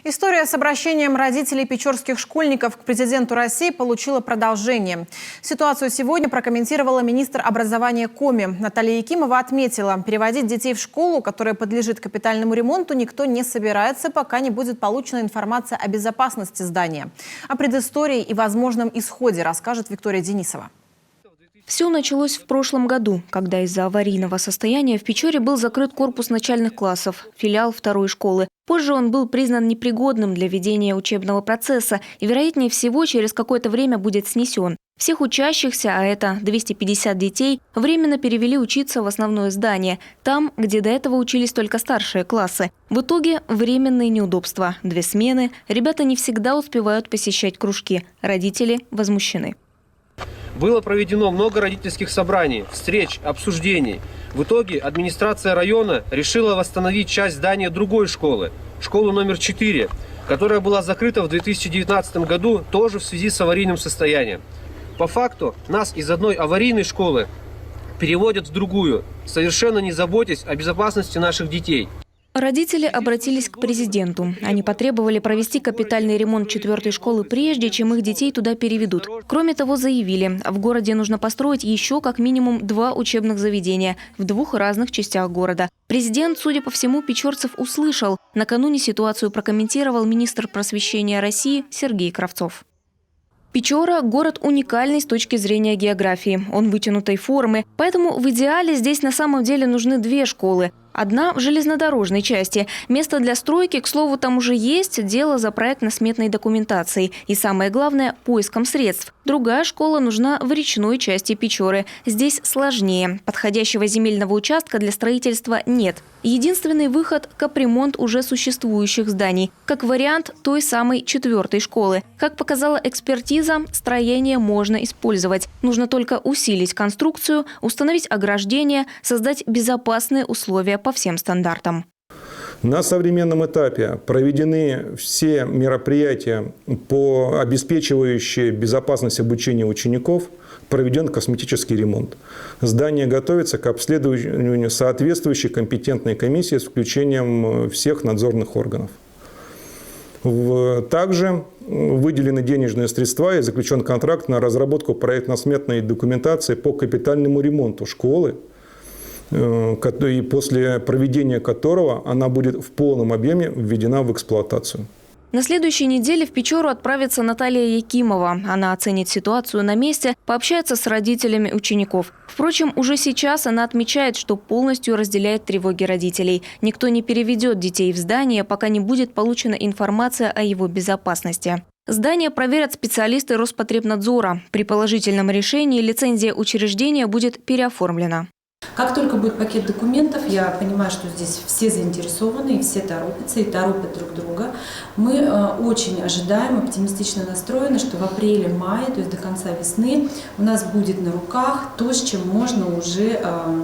История с обращением родителей печорских школьников к президенту России получила продолжение. Ситуацию сегодня прокомментировала министр образования Коми. Наталья Якимова отметила, переводить детей в школу, которая подлежит капитальному ремонту, никто не собирается, пока не будет получена информация о безопасности здания. О предыстории и возможном исходе расскажет Виктория Денисова. Все началось в прошлом году, когда из-за аварийного состояния в Печоре был закрыт корпус начальных классов, филиал второй школы. Позже он был признан непригодным для ведения учебного процесса и, вероятнее всего, через какое-то время будет снесен. Всех учащихся, а это 250 детей, временно перевели учиться в основное здание, там, где до этого учились только старшие классы. В итоге временные неудобства, 2 смены, ребята не всегда успевают посещать кружки, родители возмущены. Было проведено много родительских собраний, встреч, обсуждений. В итоге администрация района решила восстановить часть здания другой школы, школу номер 4, которая была закрыта в 2019 году тоже в связи с аварийным состоянием. По факту нас из одной аварийной школы переводят в другую, совершенно не заботясь о безопасности наших детей. Родители обратились к президенту. Они потребовали провести капитальный ремонт 4-й школы, прежде чем их детей туда переведут. Кроме того, заявили, в городе нужно построить еще как минимум 2 учебных заведения в 2 разных частях города. Президент, судя по всему, печорцев услышал. Накануне ситуацию прокомментировал министр просвещения России Сергей Кравцов. Печора – город уникальный с точки зрения географии. Он вытянутой формы, поэтому в идеале здесь на самом деле нужны 2 школы. Одна в железнодорожной части. Место для стройки, к слову, там уже есть, дело за проектно-сметной документацией. И самое главное – поиском средств. Другая школа нужна в речной части Печоры. Здесь сложнее. Подходящего земельного участка для строительства нет. Единственный выход – капремонт уже существующих зданий. Как вариант той самой 4-й школы. Как показала экспертиза, строение можно использовать. Нужно только усилить конструкцию, установить ограждение, создать безопасные условия по всем стандартам. На современном этапе проведены все мероприятия, обеспечивающие безопасность обучения учеников, проведен косметический ремонт. Здание готовится к обследованию соответствующей компетентной комиссии с включением всех надзорных органов. Также выделены денежные средства и заключен контракт на разработку проектно-сметной документации по капитальному ремонту школы, и после проведения которого она будет в полном объеме введена в эксплуатацию. На следующей неделе в Печору отправится Наталья Якимова. Она оценит ситуацию на месте, пообщается с родителями учеников. Впрочем, уже сейчас она отмечает, что полностью разделяет тревоги родителей. Никто не переведет детей в здание, пока не будет получена информация о его безопасности. Здание проверят специалисты Роспотребнадзора. При положительном решении лицензия учреждения будет переоформлена. Как только будет пакет документов, я понимаю, что здесь все заинтересованы, и все торопятся, и торопят друг друга. Мы очень ожидаем, оптимистично настроены, что в апреле-мае, то есть до конца весны, у нас будет на руках то, с чем можно уже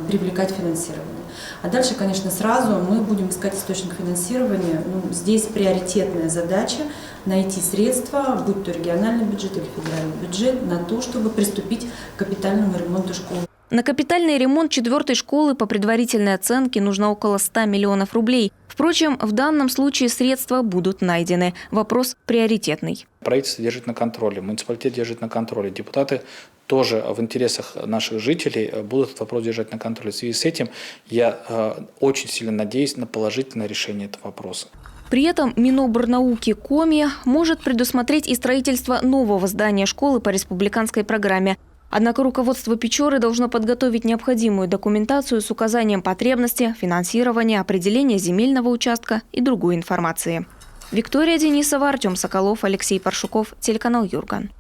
привлекать финансирование. А дальше, конечно, сразу мы будем искать источник финансирования. Здесь приоритетная задача найти средства, будь то региональный бюджет или федеральный бюджет, на то, чтобы приступить к капитальному ремонту школы. На капитальный ремонт 4-й школы по предварительной оценке нужно около 100 миллионов рублей. Впрочем, в данном случае средства будут найдены. Вопрос приоритетный. Правительство держит на контроле, муниципалитет держит на контроле. Депутаты тоже в интересах наших жителей будут этот вопрос держать на контроле. В связи с этим я очень сильно надеюсь на положительное решение этого вопроса. При этом Минобрнауки Коми может предусмотреть и строительство нового здания школы по республиканской программе. Однако руководство Печоры должно подготовить необходимую документацию с указанием потребности, финансирования, определения земельного участка и другой информации. Виктория Денисова, Артем Соколов, Алексей Паршуков, телеканал Юрган.